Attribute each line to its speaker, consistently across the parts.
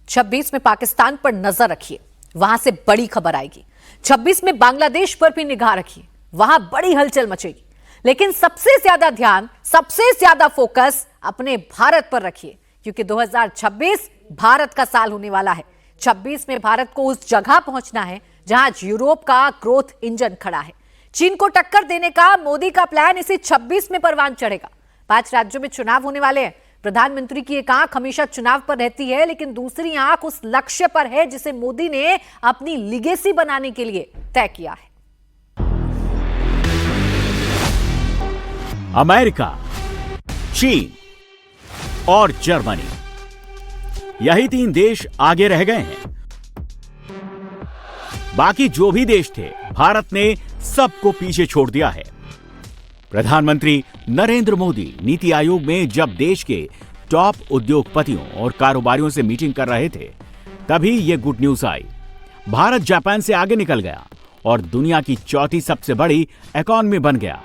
Speaker 1: 26 में पाकिस्तान पर नजर रखिए, वहां से बड़ी खबर आएगी। 26 में बांग्लादेश पर भी निगाह रखिए, वहां बड़ी हलचल मचेगी। लेकिन सबसे ज्यादा ध्यान, सबसे ज्यादा फोकस अपने भारत पर रखिए, क्योंकि 2026 भारत का साल होने वाला है। 26 में भारत को उस जगह पहुंचना है जहां यूरोप का ग्रोथ इंजन खड़ा है। चीन को टक्कर देने का मोदी का प्लान इसी 26 में परवान चढ़ेगा। 5 राज्यों में चुनाव होने वाले हैं। प्रधानमंत्री की एक आंख हमेशा चुनाव पर रहती है, लेकिन दूसरी आंख उस लक्ष्य पर है जिसे मोदी ने अपनी लीगेसी बनाने के लिए तय किया है।
Speaker 2: अमेरिका, चीन और जर्मनी, यही 3 देश आगे रह गए हैं। बाकी जो भी देश थे, भारत ने सबको पीछे छोड़ दिया है। प्रधानमंत्री नरेंद्र मोदी नीति आयोग में जब देश के टॉप उद्योगपतियों और कारोबारियों से मीटिंग कर रहे थे, तभी यह गुड न्यूज आई। भारत जापान से आगे निकल गया और दुनिया की चौथी सबसे बड़ी इकॉनमी बन गया।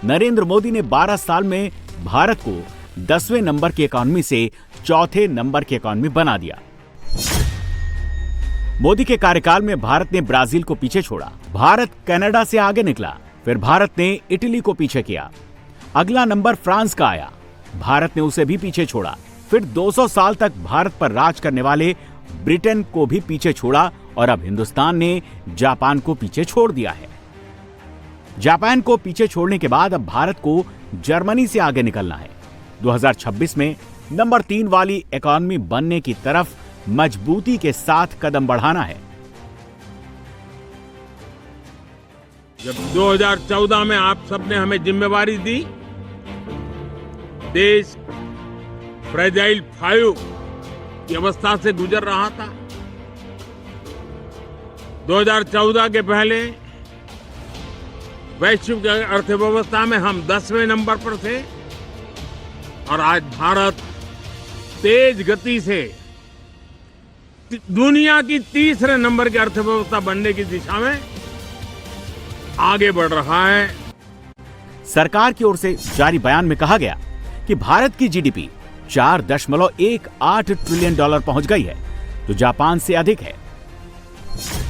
Speaker 2: नरेंद्र मोदी ने 12 साल में भारत को 10वें नंबर की इकॉनमी से चौथे नंबर की इकॉनमी बना दिया। मोदी के कार्यकाल में भारत ने ब्राजील को पीछे छोड़ा, भारत कनाडा से आगे निकला, फिर भारत ने इटली को पीछे किया। अगला नंबर फ्रांस का आया, भारत ने उसे भी पीछे छोड़ा। फिर 200 साल तक भारत पर राज करने वाले ब्रिटेन को भी पीछे छोड़ा और अब हिंदुस्तान ने जापान को पीछे छोड़ दिया है। जापान को पीछे छोड़ने के बाद अब भारत को जर्मनी से आगे निकलना है। 2026 में नंबर 3 वाली इकॉनमी बनने की तरफ मजबूती के साथ कदम बढ़ाना है।
Speaker 3: जब 2014 में आप सबने हमें जिम्मेवारी दी, देश फ्रेजाइल 5 की अवस्था से गुजर रहा था। 2014 के पहले वैश्विक अर्थव्यवस्था में हम 10वें नंबर पर थे और आज भारत तेज गति से दुनिया की 3रे नंबर की अर्थव्यवस्था बनने की दिशा में आगे बढ़ रहा है।
Speaker 2: सरकार की ओर से जारी बयान में कहा गया कि भारत की जीडीपी 4.18 ट्रिलियन डॉलर पहुंच गई है, जो जापान से अधिक है।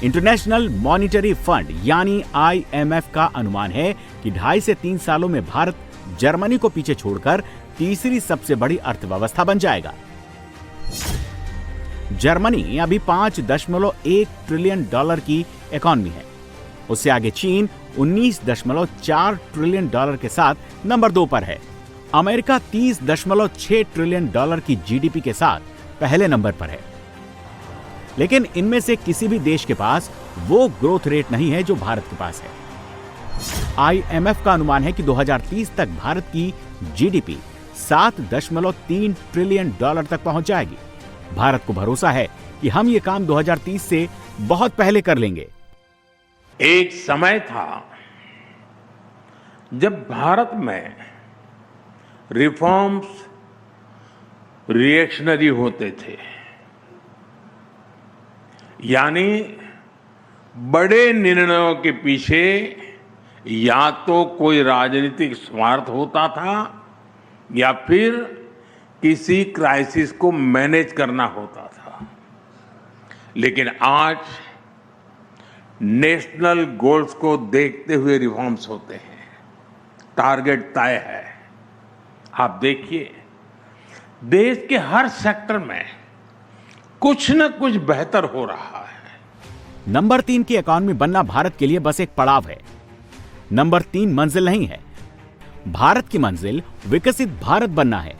Speaker 2: इंटरनेशनल मॉनिटरी फंड यानी IMF का अनुमान है कि 2.5 से 3 सालों में भारत जर्मनी को पीछे छोड़कर 3री सबसे बड़ी अर्थव्यवस्था बन जाएगा। जर्मनी अभी 5.1 ट्रिलियन डॉलर की इकॉनमी है। उससे आगे चीन 19.4 ट्रिलियन डॉलर के साथ नंबर 2 पर है। अमेरिका 30.6 ट्रिलियन डॉलर की जीडीपी के साथ पहले नंबर पर है। लेकिन इनमें से किसी भी देश के पास वो ग्रोथ रेट नहीं है जो भारत के पास है। IMF का अनुमान है कि 2030 तक भारत की जीडीपी 7.3 ट्रिलियन डॉलर तक पहुंच जाएगी। भारत को भरोसा है कि हम ये काम 2030 से बहुत पहले कर लेंगे।
Speaker 3: एक समय था जब भारत में रिफॉर्म्स रिएक्शनरी होते थे, यानी बड़े निर्णयों के पीछे या तो कोई राजनीतिक स्वार्थ होता था या फिर किसी क्राइसिस को मैनेज करना होता था। लेकिन आज नेशनल गोल्स को देखते हुए रिफॉर्म्स होते हैं, टारगेट तय है। आप देखिए, देश के हर सेक्टर में कुछ न कुछ बेहतर हो रहा है।
Speaker 2: नंबर 3 की इकॉनमी बनना भारत के लिए बस एक पड़ाव है। नंबर 3 मंजिल नहीं है। भारत की मंजिल विकसित भारत बनना है।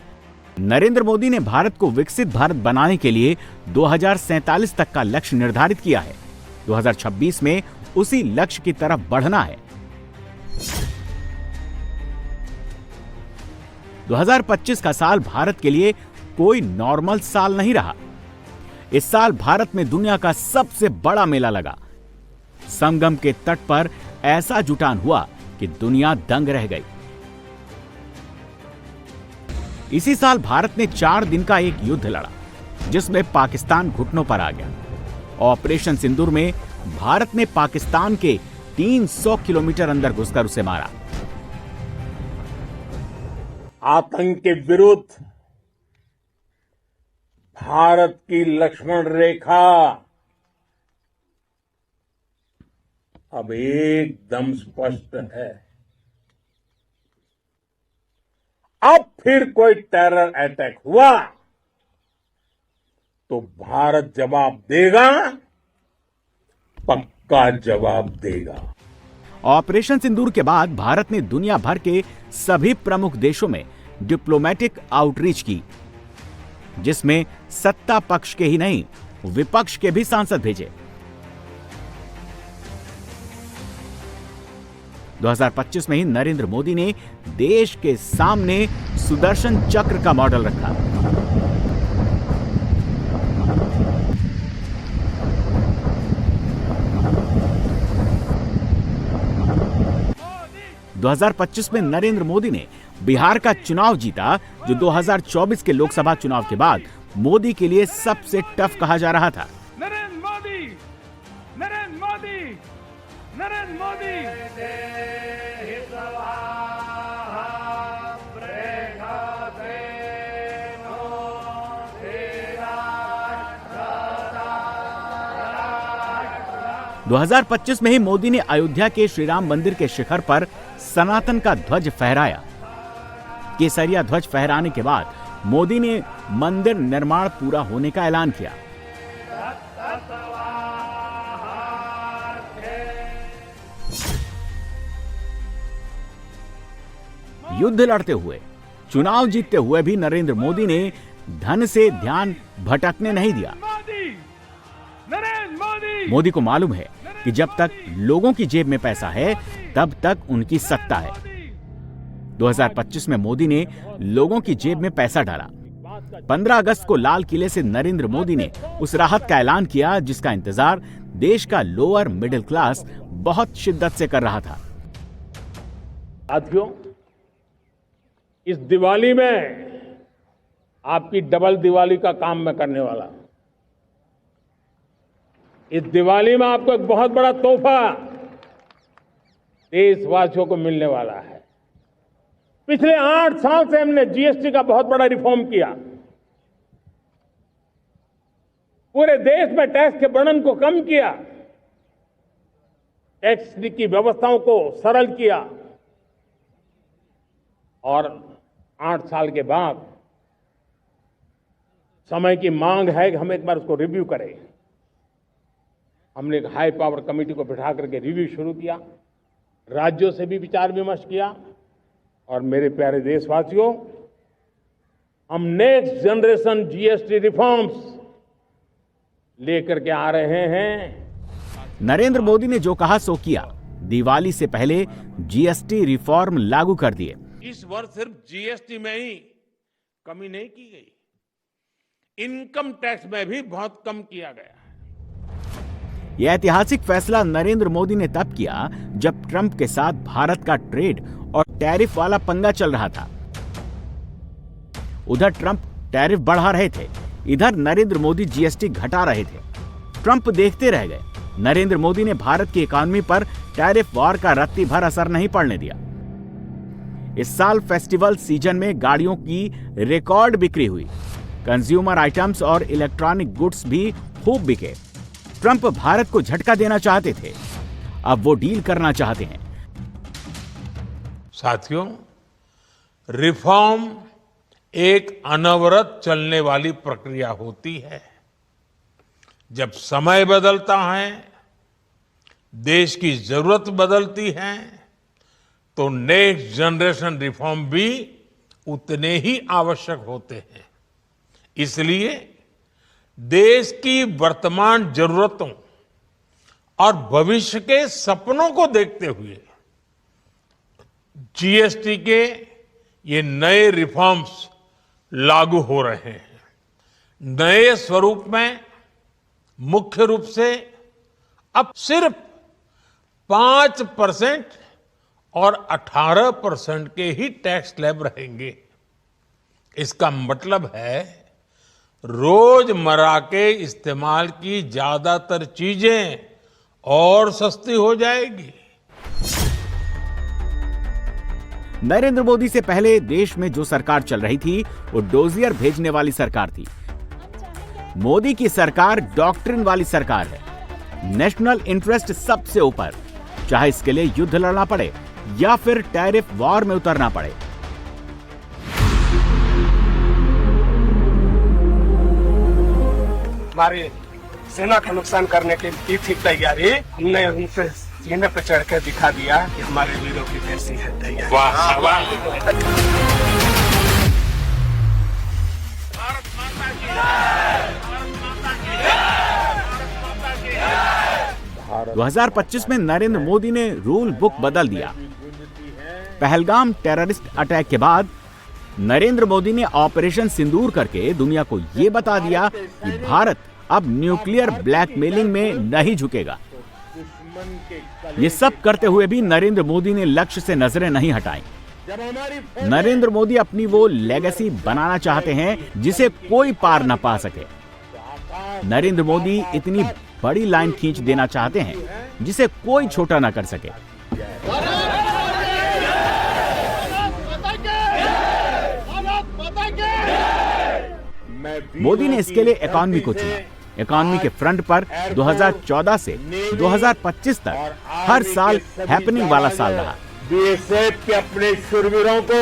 Speaker 2: नरेंद्र मोदी ने भारत को विकसित भारत बनाने के लिए 2047 तक का लक्ष्य निर्धारित किया है। 2026 में उसी लक्ष्य की तरफ बढ़ना है। 2025 का साल भारत के लिए कोई नॉर्मल साल नहीं रहा। इस साल भारत में दुनिया का सबसे बड़ा मेला लगा। संगम के तट पर ऐसा जुटान हुआ कि दुनिया दंग रह गई। इसी साल भारत ने 4 दिन का एक युद्ध लड़ा, जिसमें पाकिस्तान घुटनों पर आ गया। ऑपरेशन सिंदूर में भारत ने पाकिस्तान के 300 किलोमीटर अंदर घुसकर उसे मारा।
Speaker 3: आतंक के विरुद्ध भारत की लक्ष्मण रेखा अब एकदम स्पष्ट है। अब फिर कोई टेरर अटैक हुआ तो भारत जवाब देगा, पक्का जवाब देगा।
Speaker 2: ऑपरेशन सिंदूर के बाद भारत ने दुनिया भर के सभी प्रमुख देशों में डिप्लोमेटिक आउटरीच की, जिसमें सत्ता पक्ष के ही नहीं विपक्ष के भी सांसद भेजे। 2025 में ही नरेंद्र मोदी ने देश के सामने सुदर्शन चक्र का मॉडल रखा। मोदी 2025 में नरेंद्र मोदी ने बिहार का चुनाव जीता, जो 2024 के लोकसभा चुनाव के बाद मोदी के लिए सबसे टफ कहा जा रहा था।
Speaker 4: नरेंद्र मोदी, नरेंद्र मोदी, नरेंद्र मोदी।
Speaker 2: 2025 में ही मोदी ने अयोध्या के श्री राम मंदिर के शिखर पर सनातन का ध्वज फहराया। केसरिया ध्वज फहराने के बाद मोदी ने मंदिर निर्माण पूरा होने का ऐलान किया। युद्ध लड़ते हुए, चुनाव जीतते हुए भी नरेंद्र मोदी ने धन से ध्यान भटकने नहीं दिया। मोदी को मालूम है कि जब तक लोगों की जेब में पैसा है, तब तक उनकी सत्ता है। 2025 में मोदी ने लोगों की जेब में पैसा डाला। 15 अगस्त को लाल किले से नरेंद्र मोदी ने उस राहत का ऐलान किया जिसका इंतजार देश का लोअर मिडिल क्लास बहुत शिद्दत से कर रहा था।
Speaker 3: साथियों, इस दिवाली में आपकी डबल दिवाली का काम मैं करने वाला हूं। इस दिवाली में आपको एक बहुत बड़ा तोहफा देशवासियों को मिलने वाला है। पिछले 8 साल से हमने जीएसटी का बहुत बड़ा रिफॉर्म किया। पूरे देश में टैक्स के बर्डन को कम किया, टैक्स की व्यवस्थाओं को सरल किया, और 8 साल के बाद समय की मांग है कि हम एक बार उसको रिव्यू करें। हमने एक हाई पावर कमेटी को बिठा करके रिव्यू शुरू किया, राज्यों से भी विचार विमर्श किया, और मेरे प्यारे देशवासियों, हम नेक्स्ट जनरेशन जीएसटी रिफॉर्म्स लेकर के आ रहे हैं।
Speaker 2: नरेंद्र मोदी ने जो कहा सो किया। दिवाली से पहले जीएसटी रिफॉर्म लागू कर दिए।
Speaker 3: इस वर्ष सिर्फ जीएसटी में ही कमी नहीं की गई, इनकम टैक्स में भी बहुत कम किया गया है।
Speaker 2: यह ऐतिहासिक फैसला नरेंद्र मोदी ने तब किया जब ट्रंप के साथ भारत का ट्रेड और टैरिफ वाला पंगा चल रहा था। उधर ट्रंप टैरिफ बढ़ा रहे थे, इधर नरेंद्र मोदी जीएसटी घटा रहे थे। ट्रंप देखते रह गए। नरेंद्र मोदी ने भारत की इकॉनमी पर टैरिफ वॉर का रत्ती भर असर नहीं पड़ने दिया। इस साल फेस्टिवल सीजन में गाड़ियों की रिकॉर्ड बिक्री हुई। कंज्यूमर आइटम्स और इलेक्ट्रॉनिक गुड्स भी खूब बिके। ट्रंप भारत को झटका देना चाहते थे, अब वो डील करना चाहते हैं।
Speaker 3: साथियों, रिफॉर्म एक अनवरत चलने वाली प्रक्रिया होती है। जब समय बदलता है, देश की जरूरत बदलती है, तो नेक्स्ट जनरेशन रिफॉर्म भी उतने ही आवश्यक होते हैं। इसलिए देश की वर्तमान जरूरतों और भविष्य के सपनों को देखते हुए जीएसटी के ये नए रिफॉर्म्स लागू हो रहे हैं। नए स्वरूप में मुख्य रूप से अब सिर्फ 5% और 18% के ही टैक्स स्लैब रहेंगे। इसका मतलब है रोजमर्रा के इस्तेमाल की ज्यादातर चीजें और सस्ती हो जाएगी।
Speaker 2: नरेंद्र मोदी से पहले देश में जो सरकार चल रही थी वो डोजियर भेजने वाली सरकार थी। मोदी की सरकार डॉक्ट्रिन वाली सरकार है। नेशनल इंटरेस्ट सबसे ऊपर, चाहे इसके लिए युद्ध लड़ना पड़े या फिर टैरिफ वॉर में उतरना पड़े।
Speaker 5: हमारी सेना का नुकसान करने की की थी तैयारी, हमने उनसे सीने पे चढ़ के दिखा दिया कि हमारे वीरों की कैसी है तैयारी।
Speaker 3: वाह वाह।
Speaker 2: 2025 में नरेंद्र मोदी ने रूल बुक बदल दिया। पहलगाम टेररिस्ट अटैक के बाद नरेंद्र मोदी ने ऑपरेशन सिंदूर करके दुनिया को यह बता दिया कि भारत अब न्यूक्लियर ब्लैकमेलिंग में नहीं झुकेगा। ये सब करते हुए भी नरेंद्र मोदी ने लक्ष्य से नजरें नहीं हटाई। नरेंद्र मोदी अपनी वो लेगेसी बनाना चाहते हैं जिसे कोई पार न पा सके। नरेंद्र मोदी इतनी बड़ी लाइन खींच देना चाहते हैं जिसे कोई छोटा न कर सके। मोदी ने इसके लिए इकॉनमी को चुना। इकॉनमी के फ्रंट पर 2014 से 2025 तक हर साल हैपनिंग वाला साल रहा।
Speaker 5: बीएसएफ के अपने शूरवीरों को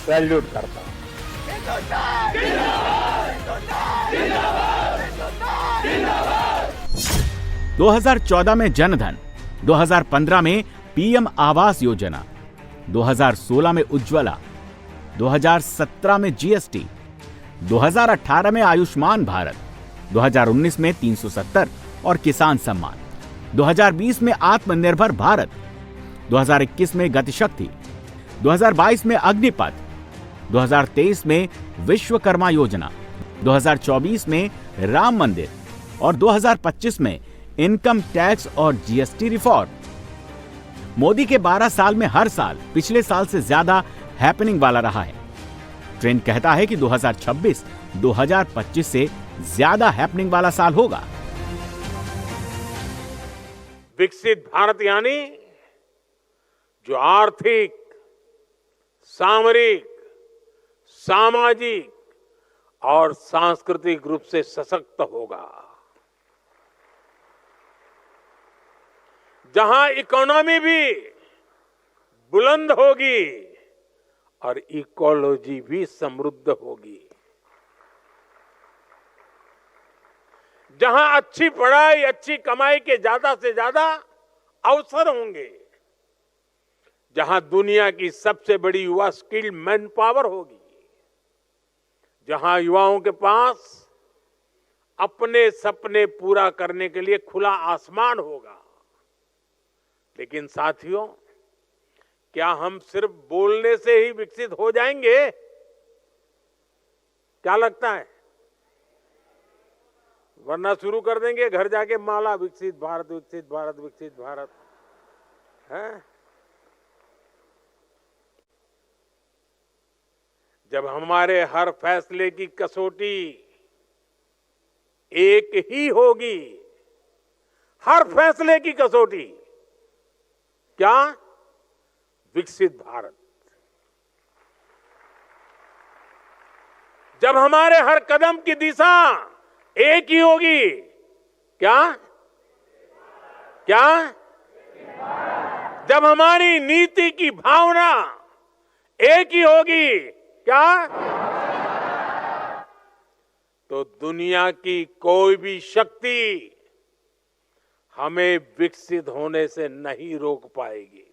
Speaker 5: सैल्यूट करता हूं।
Speaker 2: 2014 में जनधन, 2015 में पीएम आवास योजना, 2016 में उज्ज्वला, 2017 में जीएसटी, 2018 में आयुष्मान भारत, 2019 में 370 और किसान सम्मान, 2020 में आत्मनिर्भर भारत, 2021 में गतिशक्ति, 2022 में अग्निपथ, 2023 में विश्वकर्मा योजना, 2024 में राम मंदिर और 2025 में इनकम टैक्स और जीएसटी रिफॉर्म। मोदी के 12 साल में हर साल पिछले साल से ज्यादा हैपनिंग वाला रहा है। ट्रेंड कहता है कि 2026 2025 से ज्यादा हैपनिंग वाला साल होगा।
Speaker 3: विकसित भारत यानी जो आर्थिक, सामरिक, सामाजिक और सांस्कृतिक रूप से सशक्त होगा, जहां इकोनॉमी भी बुलंद होगी और इकोलॉजी भी समृद्ध होगी, जहां अच्छी पढ़ाई, अच्छी कमाई के ज्यादा से ज्यादा अवसर होंगे, जहां दुनिया की सबसे बड़ी युवा स्किल्ड मैन पावर होगी, जहां युवाओं के पास अपने सपने पूरा करने के लिए खुला आसमान होगा। लेकिन साथियों, क्या हम सिर्फ बोलने से ही विकसित हो जाएंगे? क्या लगता है? वरना शुरू कर देंगे घर जाके माला, विकसित भारत, विकसित भारत, विकसित भारत है। जब हमारे हर फैसले की कसौटी एक ही होगी, हर फैसले की कसौटी क्या? विकसित भारत। जब हमारे हर कदम की दिशा एक ही होगी, क्या? क्या? जब हमारी नीति की भावना एक ही होगी, क्या? तो दुनिया की कोई भी शक्ति हमें विकसित होने से नहीं रोक पाएगी।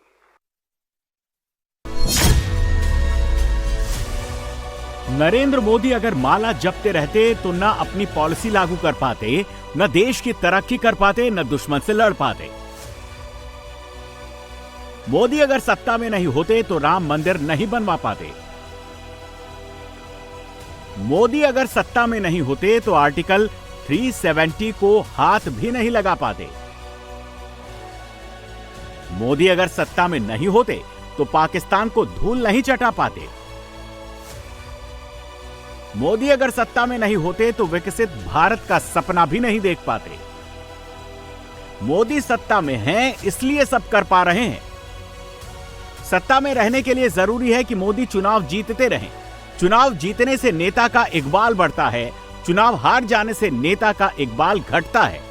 Speaker 2: नरेंद्र मोदी अगर माला जपते रहते तो न अपनी पॉलिसी लागू कर पाते, न देश की तरक्की कर पाते, न दुश्मन से लड़ पाते। मोदी अगर सत्ता में नहीं होते तो राम मंदिर नहीं बनवा पाते। मोदी अगर सत्ता में नहीं होते तो आर्टिकल 370 को हाथ भी नहीं लगा पाते। मोदी अगर सत्ता में नहीं होते तो पाकिस्तान को धूल नहीं चटा पाते। मोदी अगर सत्ता में नहीं होते तो विकसित भारत का सपना भी नहीं देख पाते। मोदी सत्ता में हैं, इसलिए सब कर पा रहे हैं। सत्ता में रहने के लिए जरूरी है कि मोदी चुनाव जीतते रहें। चुनाव जीतने से नेता का इकबाल बढ़ता है, चुनाव हार जाने से नेता का इकबाल घटता है